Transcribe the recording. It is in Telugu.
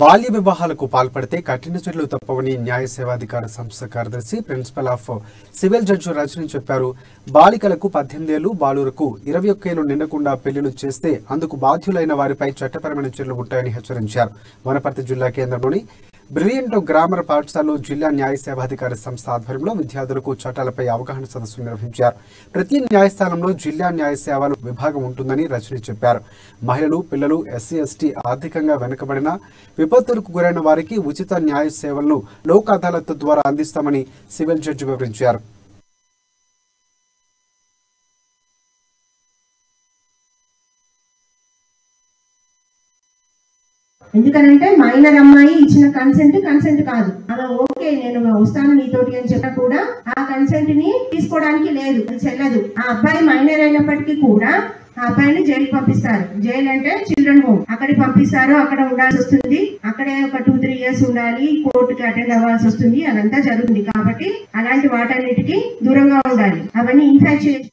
బాల్య వివాహాలకు పాల్పడితే కఠిన చర్యలు తప్పవని న్యాయ సేవాధికార సంస్థ కార్యదర్శి principal of civil judge Rajani చెప్పారు. బాలికలకు 18 ఏళ్లు, బాలురకు 21 ఏళ్లు నిండకుండా పెళ్లిళ్లు చేస్తే అందుకు బాధ్యులైన వారిపై చట్టపరమైన చర్యలు ఉంటాయని హెచ్చరించారు. వనపర్తి జిల్లా కేంద్రంలోని బ్రిలియంట్ గ్రామర్ పాఠశాలలో జిల్లా న్యాయ సేవాధికార సంస్థ ఆధ్వర్యంలో విద్యార్థులకు చట్టాలపై అవగాహన సదస్సు నిర్వహించారు. ప్రతి న్యాయస్థానంలో జిల్లా న్యాయ సేవల విభాగం ఉంటుందని రజని చెప్పారు. మహిళలు, పిల్లలు, ఎస్సీ, ఎస్టీ ఆర్థికంగా వెనుకబడిన విపత్తులకు గురైన వారికి ఉచిత న్యాయ సేవలను లోక్ అదాలత్ ద్వారా అందిస్తామని సివిల్ జడ్జి వివరించారు. ఎందుకంటే మైనర్ అమ్మాయి ఇచ్చిన కన్సెంట్ కాదు. ఆమె ఓకే నేను వస్తాను నీతోటి అని చెప్పినా కూడా ఆ కన్సెంట్ ని తీసుకోవడానికి లేదు, చెల్లదు. ఆ అబ్బాయి మైనర్ అయినప్పటికీ కూడా ఆ అబ్బాయిని జైలుకి పంపిస్తారు. జైలు అంటే చిల్డ్రన్ హోమ్, అక్కడికి పంపిస్తారు. అక్కడ ఉండాల్సి వస్తుంది. అక్కడే ఒక 2-3 years ఉండాలి. కోర్టుకి అటెండ్ అవ్వాల్సి వస్తుంది. అదంతా జరుగుతుంది. కాబట్టి అలాంటి వాటన్నిటికీ దూరంగా ఉండాలి. అవన్నీ ఇన్ఫాక్చుయేషన్